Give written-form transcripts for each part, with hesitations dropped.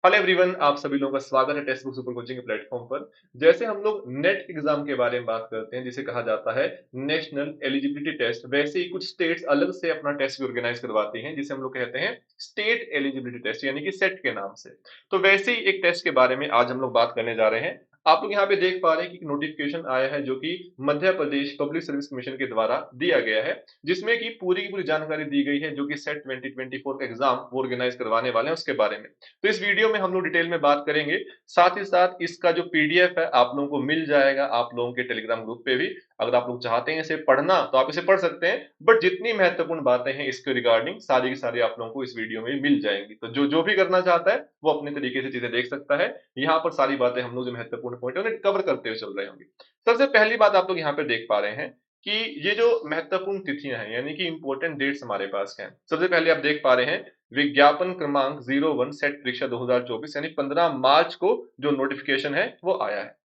Hello everyone, आप सभी लोगों का स्वागत है टेक्स्ट बुक सुपर कोचिंग के प्लेटफॉर्म पर। जैसे हम लोग नेट एग्जाम के बारे में बात करते हैं, जिसे कहा जाता है नेशनल एलिजिबिलिटी टेस्ट, वैसे ही कुछ स्टेट्स अलग से अपना टेस्ट भी ऑर्गेनाइज करवाती हैं, जिसे हम लोग कहते हैं स्टेट एलिजिबिलिटी टेस्ट, यानी कि सेट के नाम से। तो वैसे ही एक टेस्ट के बारे में आज हम लोग बात करने जा रहे हैं। आप लोग यहाँ पे देख पा रहे हैं कि नोटिफिकेशन आया है, जो कि Madhya Pradesh public service commission के द्वारा दिया गया है, जिसमें कि पूरी की पूरी जानकारी दी गई है, जो कि सेट 2024 का एग्जाम वो ऑर्गेनाइज करवाने वाले हैं उसके बारे में। तो इस वीडियो में हम लोग डिटेल में बात करेंगे। साथ ही साथ इसका जो पीडीएफ है आप लोगों को मिल जाएगा आप लोगों के टेलीग्राम ग्रुप पे भी। अगर आप लोग चाहते हैं इसे पढ़ना तो आप इसे पढ़ सकते हैं, बट जितनी महत्वपूर्ण बातें हैं इसके रिगार्डिंग सारी की सारी आप लोगों को इस वीडियो में मिल जाएंगी। तो जो जो भी करना चाहता है वो अपने तरीके से चीजें देख सकता है। यहाँ पर सारी बातें हम लोग जो महत्वपूर्ण पॉइंट है उन्हें कवर करते हुए चल रहे होंगे। सबसे पहली बात आप लोग यहाँ पे देख पा रहे हैं कि ये जो महत्वपूर्ण तिथियां हैं, यानी कि इंपॉर्टेंट डेट्स हमारे पास हैं। सबसे पहले आप देख पा रहे हैं विज्ञापन क्रमांक 01 सेट परीक्षा 2024, यानी 15 मार्च को जो नोटिफिकेशन है वो आया है।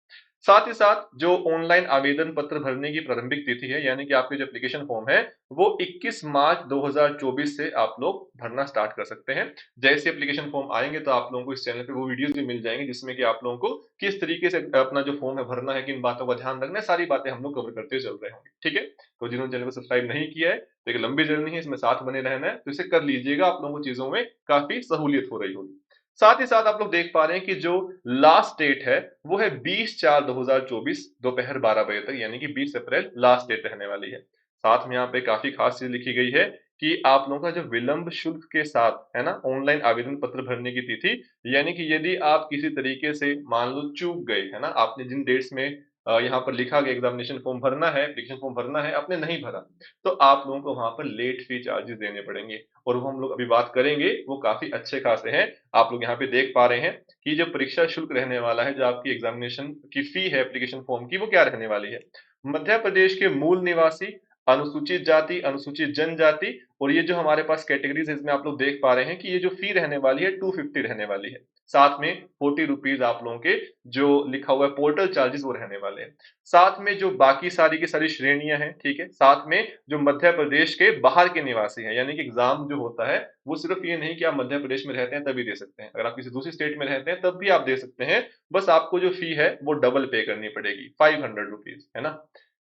साथ ही साथ जो ऑनलाइन आवेदन पत्र भरने की प्रारंभिक तिथि है, यानी कि आपके जो एप्लीकेशन फॉर्म है वो 21 मार्च 2024 से आप लोग भरना स्टार्ट कर सकते हैं। जैसे एप्लीकेशन फॉर्म आएंगे तो आप लोगों को इस चैनल पे वो वीडियोस भी मिल जाएंगे, जिसमें कि आप लोगों को किस तरीके से अपना जो फॉर्म है भरना है, किन बातों का ध्यान रखना है, सारी बातें हम लोग कवर करते चल रहे होंगे। ठीक है, तो जिन्होंने चैनल को सब्सक्राइब नहीं किया है तो एक लंबी जर्नी है, इसमें साथ बने रहना है, तो इसे कर लीजिएगा, आप लोगों को चीजों में काफी सहूलियत हो रही होगी। साथ ही साथ आप लोग देख पा रहे हैं कि जो लास्ट डेट है वो है 20/4/2024 दोपहर 12 बजे तक, यानी कि 20 अप्रैल लास्ट डेट रहने वाली है। साथ में यहाँ पे काफी खास चीज लिखी गई है कि आप लोगों का जो विलंब शुल्क के साथ है ना ऑनलाइन आवेदन पत्र भरने की तिथि, यानी कि यदि आप किसी तरीके से मान लो चूक गए है ना, आपने जिन डेट्स में यहाँ पर लिखा गया एग्जामिनेशन फॉर्म भरना है, एप्लीकेशन फॉर्म भरना है, आपने नहीं भरा, तो आप लोगों को वहां पर लेट फी चार्जेस देने पड़ेंगे। और वो हम लोग अभी बात करेंगे, वो काफी अच्छे खासे हैं। आप लोग यहाँ पे देख पा रहे हैं कि जो परीक्षा शुल्क रहने वाला है, जो आपकी एग्जामिनेशन की फी है एप्लीकेशन फॉर्म की, वो क्या रहने वाली है। मध्य प्रदेश के मूल निवासी, अनुसूचित जाति, अनुसूचित जनजाति, और ये जो हमारे पास कैटेगरीज है इसमें आप लोग देख पा रहे हैं कि ये जो फी रहने वाली है 250 रहने वाली है। साथ में 40 रुपीज आप लोगों के जो लिखा हुआ है पोर्टल चार्जेस वो रहने वाले हैं। साथ में जो बाकी सारी की सारी श्रेणियां हैं, ठीक है, साथ में जो मध्य प्रदेश के बाहर के निवासी हैं, यानी कि एग्जाम जो होता है वो सिर्फ ये नहीं कि आप मध्य प्रदेश में रहते हैं तभी दे सकते हैं, अगर आप किसी दूसरी स्टेट में रहते हैं तब भी आप दे सकते हैं। बस आपको जो फी है वो डबल पे करनी पड़ेगी, 500 रुपीज, है ना।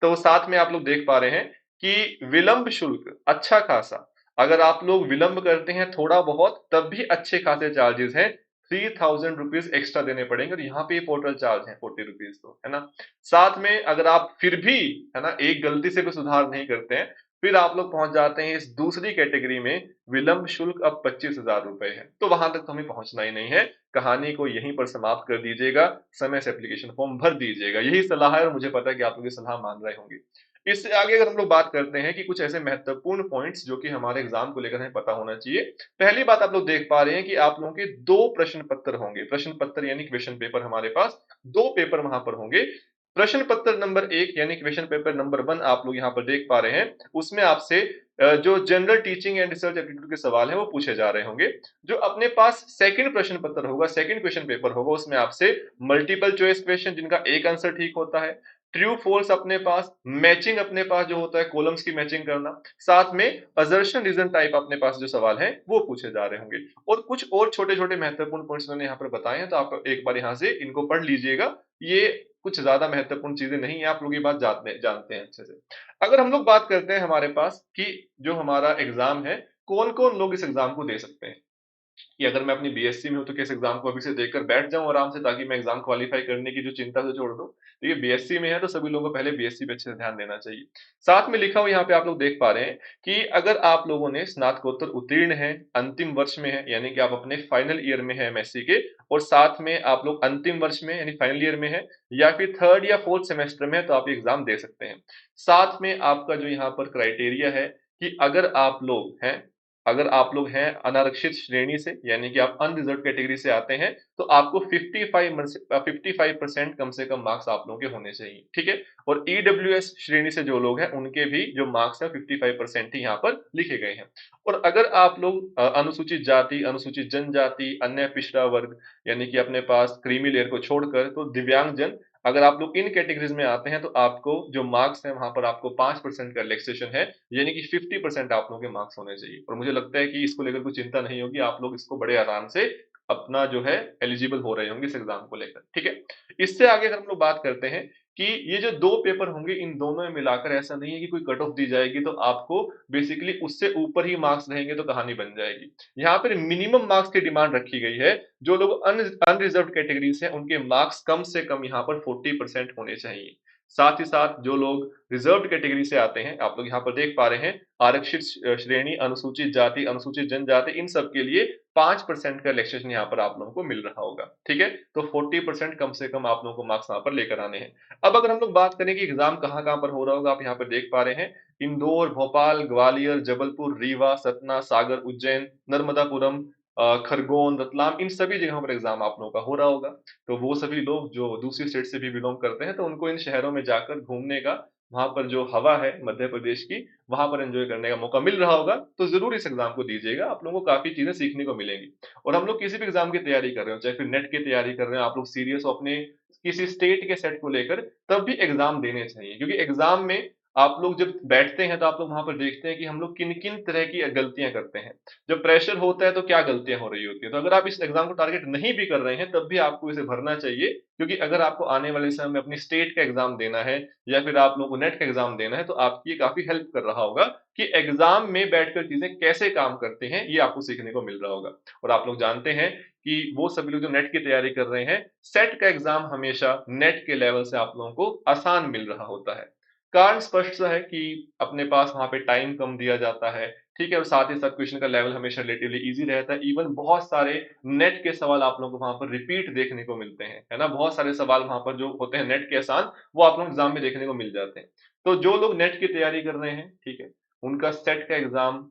तो साथ में आप लोग देख पा रहे हैं कि विलंब शुल्क अच्छा खासा, अगर आप लोग विलंब करते हैं थोड़ा बहुत तब भी अच्छे खासे चार्जेस हैं। 3000 रुपीज एक्स्ट्रा देने पड़ेंगे, और यहाँ पे पोर्टल चार्ज है 40 रुपीज, तो है ना। साथ में अगर आप फिर भी है ना एक गलती से भी सुधार नहीं करते हैं, फिर आप लोग पहुंच जाते हैं इस दूसरी कैटेगरी में, विलंब शुल्क अब 25,000 रुपए है। तो वहां तक तो हमें पहुंचना ही नहीं है, कहानी को यहीं पर समाप्त कर दीजिएगा, समय से एप्लीकेशन फॉर्म भर दीजिएगा, यही सलाह है, और मुझे पता है कि आप लोग ये सलाह मान रहे होंगे। इससे आगे अगर हम लोग बात करते हैं कि कुछ ऐसे महत्वपूर्ण पॉइंट्स जो कि हमारे एग्जाम को लेकर हमें पता होना चाहिए। पहली बात आप लोग देख पा रहे हैं कि आप लोगों के दो प्रश्न पत्र होंगे, प्रश्न पत्र यानी क्वेश्चन पेपर, हमारे पास दो पेपर वहां पर होंगे। प्रश्न पत्र नंबर 1 यानी क्वेश्चन पेपर नंबर 1 आप लोग यहाँ पर देख पा रहे हैं, उसमें आपसे जो general teaching and research aptitude के सवाल है वो पूछे जा रहे होंगे। जो अपने पास सेकंड प्रश्न पत्र होगा, सेकंड क्वेश्चन पेपर होगा, उसमें आपसे मल्टीपल चॉइस क्वेश्चन जिनका एक आंसर ठीक होता है, ट्रू फॉल्स अपने पास, मैचिंग अपने पास जो होता है कॉलम्स की मैचिंग करना, साथ में असर्शन रीजन टाइप अपने पास जो सवाल है वो पूछे जा रहे होंगे। और कुछ और छोटे छोटे महत्वपूर्ण पॉइंट्स मैंने यहाँ पर बताए हैं, तो आप एक बार यहाँ से इनको पढ़ लीजिएगा। ये कुछ ज्यादा महत्वपूर्ण चीजें नहीं है, आप लोग ये बात जानते हैं अच्छे से। अगर हम लोग बात करते हैं हमारे पास कि जो हमारा एग्जाम है, कौन कौन लोग इस एग्जाम को दे सकते हैं, कि अगर मैं अपनी बीएससी में हूँ तो किस एग्जाम को अभी से देकर बैठ जाऊं आराम से, ताकि मैं एग्जाम क्वालिफाई करने की जो चिंता से छोड़ दूं। तो ये बीएससी में है तो सभी लोगों को पहले बीएससी पे अच्छे से ध्यान देना चाहिए। साथ में लिखा हुआ यहाँ पे आप लोग देख पा रहे हैं कि अगर आप लोगों ने स्नातकोत्तर उत्तीर्ण है, अंतिम वर्ष में है, यानी कि आप अपने फाइनल ईयर में है एमएससी के, और साथ में आप लोग अंतिम वर्ष में यानी फाइनल ईयर में है, या फिर थर्ड या फोर्थ सेमेस्टर में है, तो आप एग्जाम दे सकते हैं। साथ में आपका जो यहाँ पर क्राइटेरिया है कि अगर आप लोग हैं अनारक्षित श्रेणी से, यानी कि आप अनरिजर्व कैटेगरी से आते हैं, तो आपको 55% कम से कम मार्क्स आप लोगों के होने चाहिए, ठीक है। और ईडब्ल्यूएस श्रेणी से जो लोग हैं उनके भी जो मार्क्स हैं 55% ही यहाँ पर लिखे गए हैं। और अगर आप लोग अनुसूचित जाति, अनुसूचित जनजाति, अन्य पिछड़ा वर्ग, यानी कि अपने पास क्रीमी लेयर को छोड़कर, तो दिव्यांग जन, अगर आप लोग इन कैटेगरीज में आते हैं, तो आपको जो मार्क्स है वहां पर आपको 5% का रिलैक्सेशन है, यानी कि 50% आप लोगों के मार्क्स होने चाहिए। और मुझे लगता है कि इसको लेकर कोई चिंता नहीं होगी, आप लोग इसको बड़े आराम से अपना जो है एलिजिबल हो रहे होंगे इस एग्जाम को लेकर, ठीक है। इससे आगे अगर हम लोग बात करते हैं कि ये जो दो पेपर होंगे इन दोनों में मिलाकर ऐसा नहीं है कि कोई कट ऑफ दी जाएगी तो आपको बेसिकली उससे ऊपर ही मार्क्स रहेंगे तो कहानी बन जाएगी। यहाँ पर मिनिमम मार्क्स की डिमांड रखी गई है। जो लोग अनरिजर्व कैटेगरी से हैं उनके मार्क्स कम से कम यहाँ पर 40% होने चाहिए। साथ ही साथ जो लोग रिजर्व्ड कैटेगरी से आते हैं, आप लोग यहाँ पर देख पा रहे हैं आरक्षित श्रेणी, अनुसूचित जाति, अनुसूचित जनजाति, इन सब के लिए 5% का रिलैक्सेशन यहाँ पर आप लोगों को मिल रहा होगा, ठीक है। तो 40% कम से कम आप लोगों को मार्क्स यहाँ पर लेकर आने हैं। अब अगर हम लोग बात करें कि एग्जाम कहाँ-कहाँ पर हो रहा होगा, आप यहाँ पर देख पा रहे हैं इंदौर, भोपाल, ग्वालियर, जबलपुर, रीवा, सतना, सागर, उज्जैन, नर्मदापुरम, खरगोन, रतलाम, इन सभी जगहों पर एग्जाम आप लोगों का हो रहा होगा। तो वो सभी लोग जो दूसरी स्टेट से भी बिलोंग करते हैं तो उनको इन शहरों में जाकर घूमने का, वहाँ पर जो हवा है मध्य प्रदेश की, वहाँ पर एन्जॉय करने का मौका मिल रहा होगा, तो ज़रूर इस एग्ज़ाम को दीजिएगा, आप लोगों को काफ़ी चीज़ें सीखने को मिलेंगी। और हम लोग किसी भी एग्ज़ाम की तैयारी कर रहे हो, चाहे फिर नेट की तैयारी कर रहे हो, आप लोग सीरियस हो अपने किसी स्टेट के सेट को लेकर, तब भी एग्ज़ाम देने चाहिए। क्योंकि एग्ज़ाम में आप लोग जब बैठते हैं तो आप लोग वहाँ पर देखते हैं कि हम लोग किन-किन तरह की गलतियाँ करते हैं। जब प्रेशर होता है तो क्या गलतियाँ हो रही होती हैं। तो अगर आप इस एग्ज़ाम को टारगेट नहीं भी कर रहे हैं, तब भी आपको इसे भरना चाहिए, क्योंकि अगर आपको आने वाले समय में अपनी स्टेट का एग्ज़ाम देना है या फिर आप लोगों को नेट का एग्ज़ाम देना है, तो आपकी ये काफ़ी हेल्प कर रहा होगा कि एग्ज़ाम में बैठकर चीज़ें कैसे काम करती हैं, ये आपको सीखने को मिल रहा होगा। और आप लोग जानते हैं कि वो सभी लोग जो नेट की तैयारी कर रहे हैं, सेट का एग्ज़ाम हमेशा नेट के लेवल से आप लोगों को आसान मिल रहा होता है। कारण स्पष्ट सा है कि अपने पास वहाँ पे टाइम कम दिया जाता है, ठीक है? और साथ ही साथ क्वेश्चन का लेवल हमेशा रिलेटिवली ईज़ी रहता है। इवन बहुत सारे नेट के सवाल आप लोगों को वहाँ पर रिपीट देखने को मिलते हैं, है ना? बहुत सारे सवाल वहाँ पर जो होते हैं नेट के आसान, वो आप लोग एग्ज़ाम में देखने को मिल जाते हैं। तो जो लोग नेट की तैयारी कर रहे हैं, ठीक है? उनका सेट का एग्ज़ाम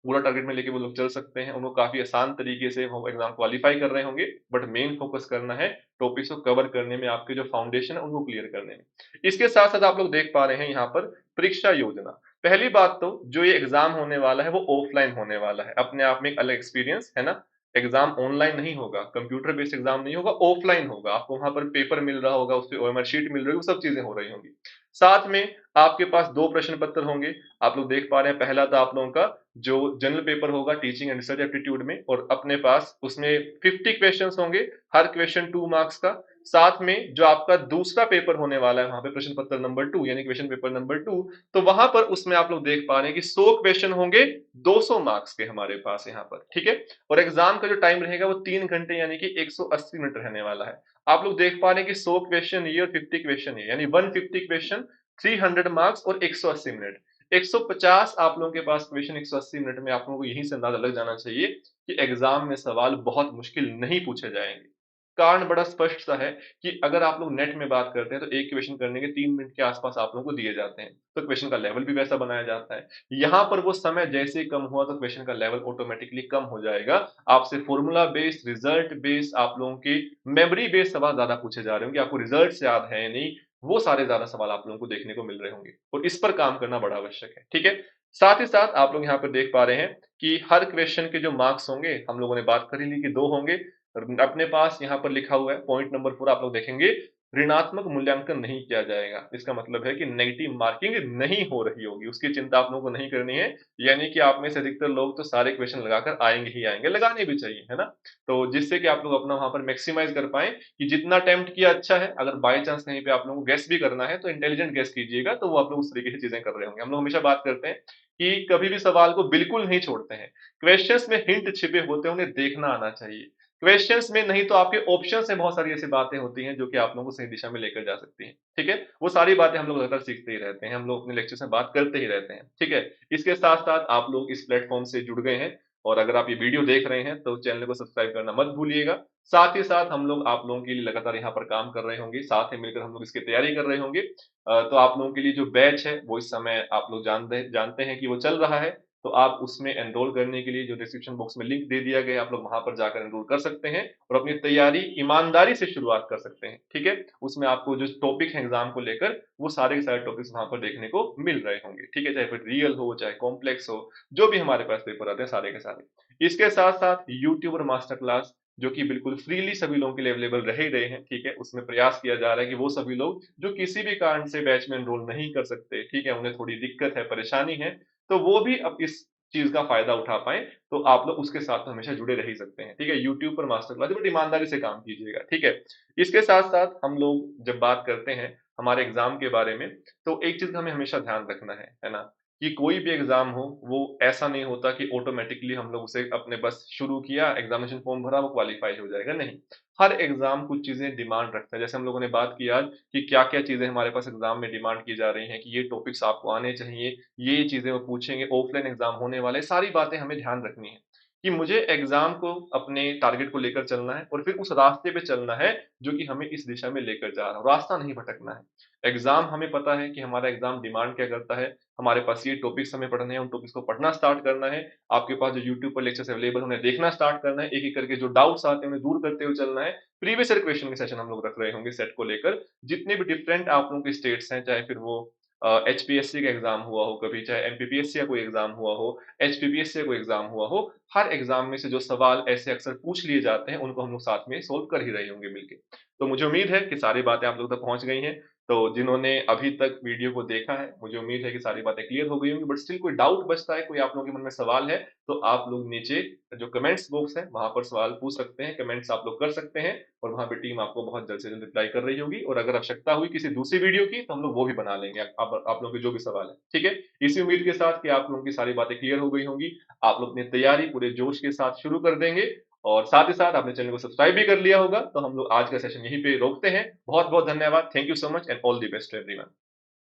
पूरा टारगेट में लेके वो लोग चल सकते हैं। उनको काफ़ी आसान तरीके से वो एग्ज़ाम क्वालीफाई कर रहे होंगे, बट मेन फ़ोकस करना है टॉपिक्स को कवर करने में, आपके जो फाउंडेशन है उनको क्लियर करने में। इसके साथ-साथ आप लोग देख पा रहे हैं यहाँ पर परीक्षा योजना। पहली बात तो जो ये एग्ज़ाम होने वाला है वो ऑफ़लाइन होने वाला है। अपने आप में एक अलग एक्सपीरियंस, है ना? एग्ज़ाम ऑनलाइन नहीं होगा, कंप्यूटर बेस्ड एग्ज़ाम नहीं होगा, ऑफ़लाइन होगा। आपको वहाँ पर पेपर मिल रहा होगा, उसपे ओएमआर शीट मिल रही होगी, वो सब चीज़ें हो रही होंगी। साथ में आपके पास 2 प्रश्न पत्र होंगे। आप लोग देख पा रहे हैं पहला तो आप लोगों का जो जनरल पेपर होगा टीचिंग एंड रिसर्च एप्टीट्यूड में, और अपने पास उसमें 50 क्वेश्चंस होंगे, हर क्वेश्चन 2 मार्क्स का। साथ में जो आपका दूसरा पेपर होने वाला है वहाँ पे प्रश्न पत्र नंबर 2 यानी क्वेश्चन पेपर नंबर 2, तो वहाँ पर उसमें आप लोग देख पा रहे हैं कि 100 क्वेश्चन होंगे 200 मार्क्स के हमारे पास यहाँ पर, ठीक है? और एग्ज़ाम का जो टाइम रहेगा वो 3 घंटे यानी कि 180 मिनट रहने वाला है। आप लोग देख पा रहे हैं कि 100 क्वेश्चन ये और 50 क्वेश्चन ये, यानी 150 क्वेश्चन, 300 मार्क्स और 180 मिनट। 150 आप लोगों के पास क्वेश्चन 180 मिनट में, आप लोगों को यहीं से अंदाज़ा लग जाना चाहिए कि एग्ज़ाम में सवाल बहुत मुश्किल नहीं पूछे जाएँगे। कारण बड़ा स्पष्ट सा है कि अगर आप लोग नेट में बात करते हैं तो एक क्वेश्चन करने के 3 मिनट के आस-पास आप लोगों को दिए जाते हैं। तो क्वेश्चन का लेवल भी वैसा बनाया जाता है। यहाँ पर वो समय जैसे ही कम हुआ तो क्वेश्चन का लेवल ऑटोमैटिकली कम हो जाएगा। आपसे फ़ॉर्मूला बेस्ड, रिज़ल्ट बेस्ड, आप लोगों के मेमोरी बेस्ड सवाल ज़्यादा पूछे जा रहे होंगे। आपको रिज़ल्ट्स याद है या नहीं, वो सारे ज़्यादा सवाल आप लोगों को देखने को मिल रहे होंगे। और इस पर काम करना बड़ा आवश्यक है, ठीक है? साथ ही साथ आप लोग यहाँ पर देख पा रहे हैं कि हर क्वेश्चन के जो मार्क्स होंगे, हम लोगों ने बात कर ही ली कि 2 होंगे। अपने पास यहाँ पर लिखा हुआ है पॉइंट नंबर 4, आप लोग देखेंगे ऋणात्मक मूल्यांकन नहीं किया जाएगा। इसका मतलब है कि नेगेटिव मार्किंग नहीं हो रही होगी, उसकी चिंता आप लोगों को नहीं करनी है। यानी कि आप में से अधिकतर लोग तो सारे क्वेश्चन लगाकर आएँगे ही आएँगे, लगाने भी चाहिए, है ना? तो जिससे कि आप लोग अपना वहाँ पर मैक्सिमाइज़ कर पाएँ कि जितना अटेम्प्ट किया अच्छा है, अगर बाय चांस कहीं पे आप लोगों को गेस भी करना है तो इंटेलिजेंट गेस कीजिएगा, तो वो आप लोग उस तरीके से चीज़ें कर रहे होंगे। हम लोग हमेशा बात करते हैं कि कभी भी सवाल को बिल्कुल नहीं छोड़ते हैं। क्वेश्चंस में हिंट छिपे होते हैं, उन्हें देखना आना चाहिए। क्वेश्चंस में नहीं तो आपके ऑप्शंस में बहुत सारी ऐसी बातें होती हैं जो कि आप लोगों को सही दिशा में लेकर जा सकती हैं, ठीक है? वो सारी बातें हम लोग लगातार सीखते ही रहते हैं, हम लोग अपने लेक्चर्स में बात करते ही रहते हैं, ठीक है? इसके साथ-साथ आप लोग इस प्लेटफ़ॉर्म से जुड़ गए हैं और अगर आप ये वीडियो देख रहे हैं तो चैनल को सब्सक्राइब करना मत भूलिएगा। साथ ही साथ हम लोग आप लोगों के लिए लगातार यहाँ पर काम कर रहे होंगे, साथ में मिलकर हम लोग इसकी तैयारी कर रहे होंगे। तो आप लोगों के लिए जो बैच है वो इस समय आप लोग जानते हैं कि वो चल रहा है। तो आप उसमें एनरोल करने के लिए जो डिस्क्रिप्शन बॉक्स में लिंक दे दिया गया है, आप लोग वहाँ पर जाकर एनरोल कर सकते हैं और अपनी तैयारी ईमानदारी से शुरुआत कर सकते हैं, ठीक है? उसमें आपको जो टॉपिक है एग्ज़ाम को लेकर, वो सारे के सारे टॉपिक्स वहाँ पर देखने को मिल रहे होंगे, ठीक है? चाहे फिर रियल हो, चाहे कॉम्प्लेक्स हो, जो भी हमारे पास पेपर आते हैं सारे के सारे। इसके साथ-साथ यूट्यूब और मास्टर क्लास जो कि बिल्कुल फ्रीली सभी लोगों के लिए अवेलेबल रह ही रहे हैं, ठीक है? उसमें प्रयास किया जा रहा है कि वो सभी लोग जो किसी भी कारण से बैच में एनरोल नहीं कर सकते, ठीक है? उन्हें थोड़ी दिक्कत है, परेशानी है, तो वो भी अब इस चीज़ का फ़ायदा उठा पाएँ, तो आप लोग उसके साथ तो हमेशा जुड़े रह ही सकते हैं, ठीक है? यूट्यूब पर मास्टर क्लास बट ईमानदारी से काम कीजिएगा, ठीक है? इसके साथ-साथ हम लोग जब बात करते हैं हमारे एग्ज़ाम के बारे में, तो एक चीज़ का हमें हमेशा ध्यान रखना है ना? कि कोई भी एग्ज़ाम हो, वो ऐसा नहीं होता कि ऑटोमैटिकली हम लोग उसे अपने बस शुरू किया, एग्ज़ामिनेशन फ़ॉर्म भरा, वो क्वालीफ़ाई हो जाएगा, नहीं। हर एग्ज़ाम कुछ चीज़ें डिमांड रखता है, जैसे हम लोगों ने बात की आज कि क्या-क्या चीज़ें हमारे पास एग्ज़ाम में डिमांड की जा रही हैं कि ये टॉपिक्स आपको आने चाहिए, ये चीज़ें वो पूछेंगे, ऑफ़लाइन एग्ज़ाम होने वाला है, सारी बातें हमें ध्यान रखनी है कि मुझे एग्ज़ाम को अपने टारगेट को लेकर चलना है और फिर उस रास्ते पे चलना है, जो कि हमें इस दिशा में लेकर जा रहा है, रास्ता नहीं भटकना है। एग्ज़ाम हमें पता है कि हमारा एग्ज़ाम डिमांड क्या करता है, हमारे पास ये टॉपिक्स हमें पढ़ने हैं, उन टॉपिक्स को पढ़ना स्टार्ट करना है, आपके पास जो यूट्यूब पर लेक्चर्स अवेलेबल हैं, उन्हें देखना स्टार्ट करना है, एक-एक करके जो डाउट्स आते हैं, उन्हें दूर करते हुए चलना है। प्रीवियस ईयर क्वेश्चन के सेशन हम लोग रख रहे होंगे सेट को लेकर, जितने भी डिफरेंट आप लोगों के स्टेट्स हैं, चाहे फिर वो एचपीएससी का एग्ज़ाम हुआ हो कभी, चाहे एमपीपीएससी का कोई एग्ज़ाम हुआ हो, एचपीपीएससी का कोई एग्ज़ाम हुआ हो, हर एग्ज़ाम में से जो सवाल ऐसे अक्सर पूछ लिए जाते हैं, उनको हम लोग साथ में सोल्व कर ही रहे होंगे मिलके। तो मुझे उम्मीद है कि सारी बातें आप लोगों तक पहुँच गई हैं। तो जिन्होंने अभी तक वीडियो को देखा है, मुझे उम्मीद है कि सारी बातें क्लियर हो गई होंगी, बट स्टिल कोई डाउट बचता है, कोई आप लोगों के मन में सवाल है, तो आप लोग नीचे जो कमेंट्स बॉक्स है, वहाँ पर सवाल पूछ सकते हैं, कमेंट्स आप लोग कर सकते हैं और वहाँ पे टीम आपको बहुत जल्द से जल्द रिप्लाई कर रही होगी और अगर आवश्यकता हुई किसी दूसरी वीडियो की, तो हम लोग वो भी बना लेंगे, आप लोगों के जो भी सवाल है, ठीक है? इसी उम्मीद के साथ कि आप लोगों की सारी बातें क्लियर हो गई होंगी, आप लोग अपनी तैयारी पूरे जोश के साथ शुरू कर देंगे और साथ ही साथ आपने चैनल को सब्सक्राइब भी कर लिया होगा, तो हम लोग आज का सेशन यहीं पे रोकते हैं। बहुत-बहुत धन्यवाद। Thank you so much and all the best to everyone.